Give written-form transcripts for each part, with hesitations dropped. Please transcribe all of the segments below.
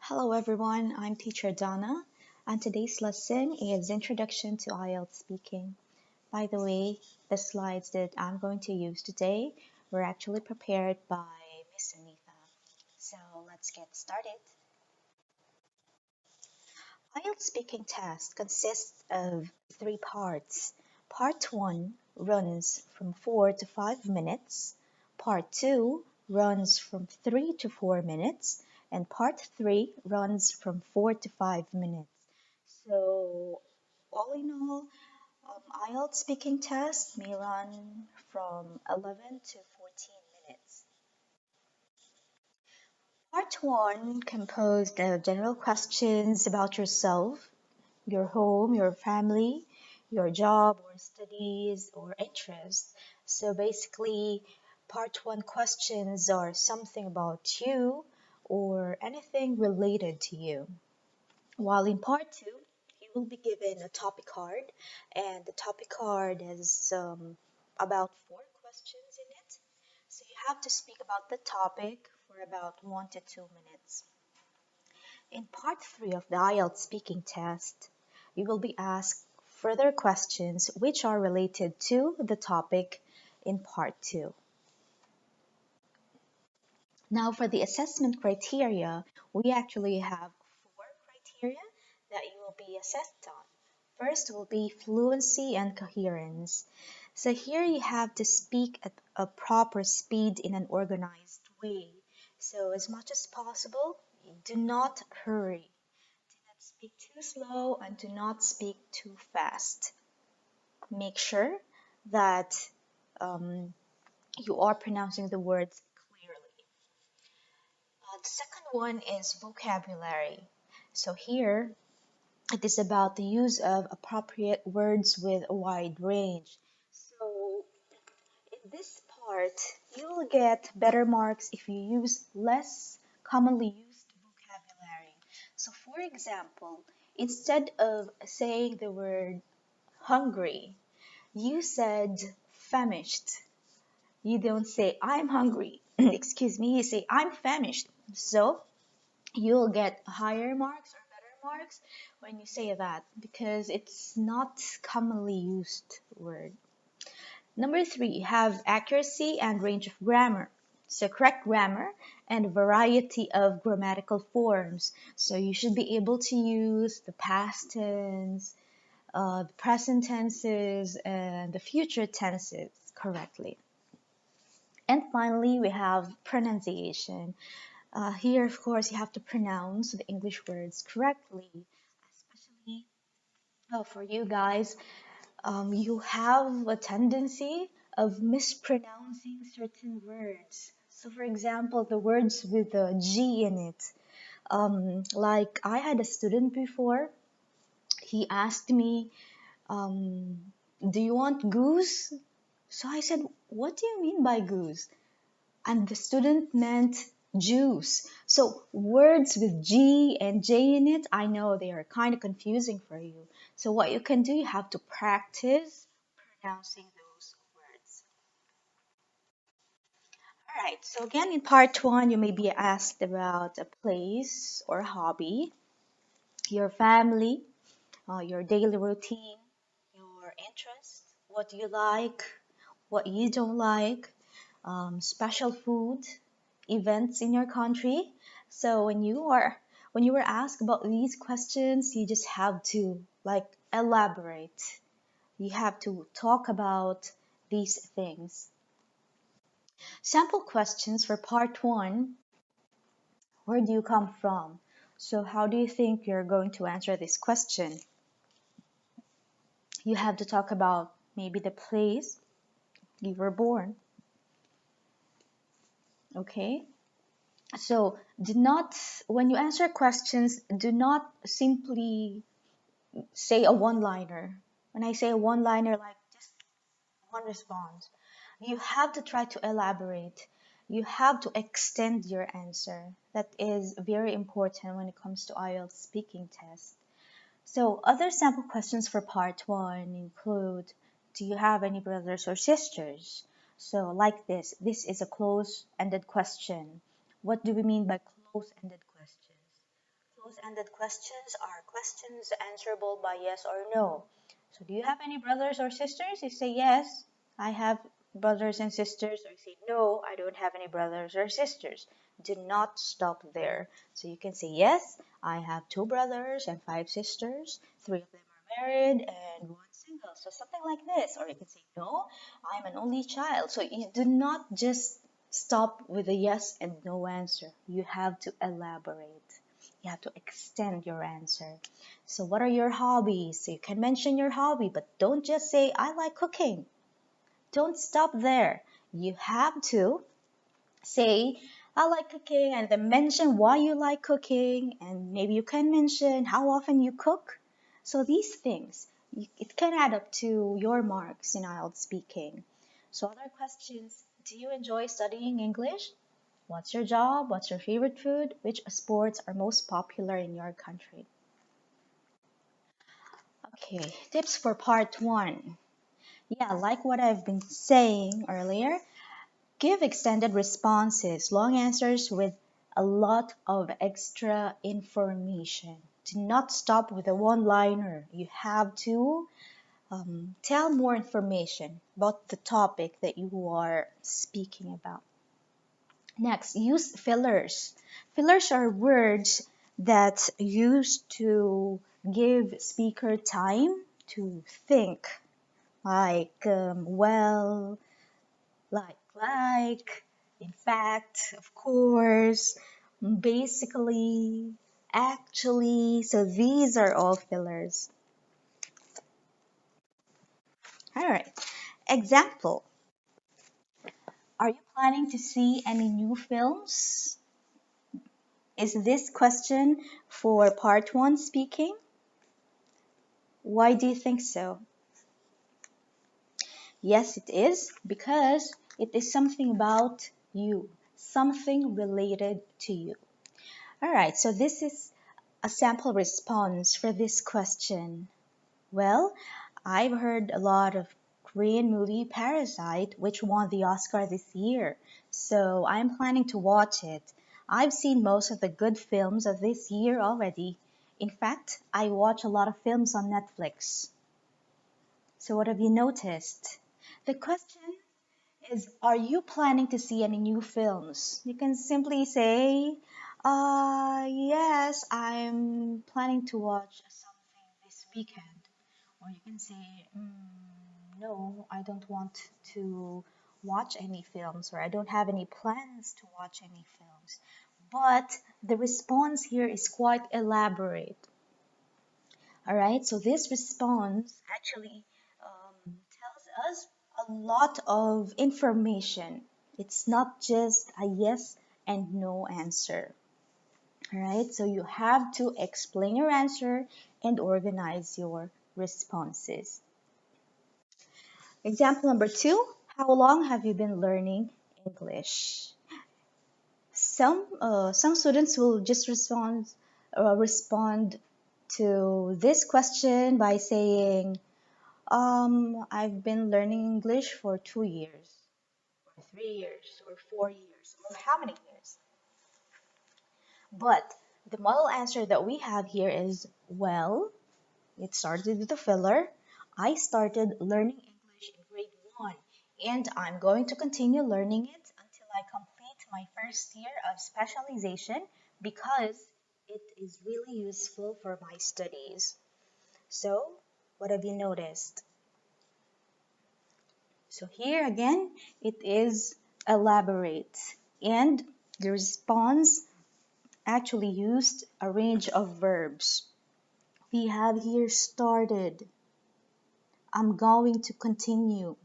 Hello everyone, I'm teacher Donna, and today's lesson is Introduction to IELTS Speaking. By the way, the slides that I'm going to use today were actually prepared by Miss Anita. So let's get started. IELTS Speaking test consists of three parts. Part 1 runs from 4 to 5 minutes. Part 2 runs from 3 to 4 minutes. And Part 3 runs from 4 to 5 minutes. So, all in all, IELTS speaking test may run from 11 to 14 minutes. Part 1 composed of general questions about yourself, your home, your family, your job or studies or interests. So basically, part 1 questions are something about you or anything related to you. While in part 2, you will be given a topic card, and the topic card has about 4 questions in it. So you have to speak about the topic for about 1 to 2 minutes. In part 3 of the IELTS speaking test, you will be asked further questions which are related to the topic in part 2. Now, for the assessment criteria, we actually have 4 criteria that you will be assessed on. First will be fluency and coherence. So here you have to speak at a proper speed in an organized way. So as much as possible, do not hurry. Do not speak too slow and do not speak too fast. Make sure that you are pronouncing the words clearly. The second one is vocabulary. So here it is about the use of appropriate words with a wide range. So in this part, you will get better marks if you use less commonly used vocabulary. So for example, instead of saying the word hungry, you said famished. You don't say I'm hungry. Excuse me, you say I'm famished. So you'll get higher marks or better marks when you say that because it's not commonly used word. Number 3, have accuracy and range of grammar. So correct grammar and variety of grammatical forms. So you should be able to use the past tense, the present tenses, and the future tenses correctly. And finally, we have pronunciation. Here, of course, you have to pronounce the English words correctly, especially for you guys. You have a tendency of mispronouncing certain words. So, for example, the words with a G in it. Like I had a student before, he asked me, do you want goose? So I said, what do you mean by goose? And the student meant juice. So words with G and J in it, I know they are kind of confusing for you. So what you can do, you have to practice pronouncing those words. All right, so again, in part 1, you may be asked about a place or hobby, your family, your daily routine, your interests, what you like, what you don't like, special food, events in your country. So when you were asked about these questions, you just have to like elaborate. You have to talk about these things. Sample questions for part 1. Where do you come from? So how do you think you're going to answer this question? You have to talk about maybe the place you were born. Okay? So do not, when you answer questions, do not simply say a one-liner. When I say a one-liner, like just one response. You have to try to elaborate. You have to extend your answer. That is very important when it comes to IELTS speaking test. So other sample questions for part 1 include, do you have any brothers or sisters? So like this is a close-ended question. What do we mean by close-ended questions? open-ended questions are questions answerable by yes or no. So do you have any brothers or sisters? You say yes, I have brothers and sisters. Or you say no, I don't have any brothers or sisters. Do not stop there. So you can say yes, I have two brothers and five sisters. Three of them are married and one single. So something like this. Or you can say no, I'm an only child. So you do not just stop with a yes and no answer. You have to elaborate. You have to extend your answer. So what are your hobbies? So you can mention your hobby, but don't just say, I like cooking. Don't stop there. You have to say, I like cooking, and then mention why you like cooking, and maybe you can mention how often you cook. So these things, it can add up to your marks in IELTS speaking. So other questions, do you enjoy studying English? What's your job? What's your favorite food? Which sports are most popular in your country? Okay, tips for part one. Yeah, like what I've been saying earlier, give extended responses, long answers with a lot of extra information. Do not stop with a one-liner. You have to tell more information about the topic that you are speaking about. Next, use fillers. Fillers are words that used to give speaker time to think, like well, like, in fact, of course, basically, actually. So these are all fillers. All right. Example. Are you planning to see any new films? Is this question for part one speaking? Why do you think so? Yes, it is, because it is something about you, something related to you. All right, so this is a sample response for this question. Well, I've heard a lot of Korean movie Parasite, which won the Oscar this year, so I'm planning to watch it. I've seen most of the good films of this year already. In fact, I watch a lot of films on Netflix. So what have you noticed? The question is, are you planning to see any new films? You can simply say, yes, I'm planning to watch something this weekend. Or you can say, no, I don't want to watch any films, or I don't have any plans to watch any films. But the response here is quite elaborate. All right, so this response actually tells us a lot of information. It's not just a yes and no answer. All right, so you have to explain your answer and organize your responses. Example number two, how long have you been learning English? Some students will just respond to this question by saying, I've been learning English for 2 years, or 3 years, or 4 years, or how many years. But the model answer that we have here is, well, it started with a filler. I started learning English in grade 1, and I'm going to continue learning it until I complete my first year of specialization because it is really useful for my studies. So, what have you noticed? So here again, it is elaborate, and the response actually used a range of verbs. We have here started, I'm going to continue,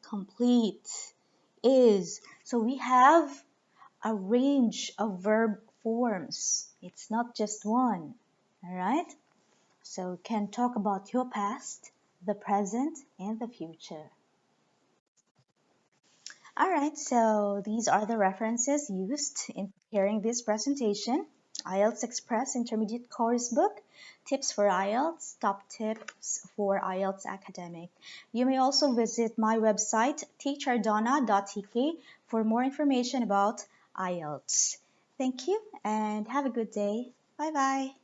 complete, is. So we have a range of verb forms. It's not just one, all right? So we can talk about your past, the present, and the future. All right, so these are the references used in preparing this presentation. IELTS Express Intermediate Course Book, Tips for IELTS, Top Tips for IELTS Academic. You may also visit my website, teachardonna.tk, for more information about IELTS. Thank you and have a good day. Bye bye.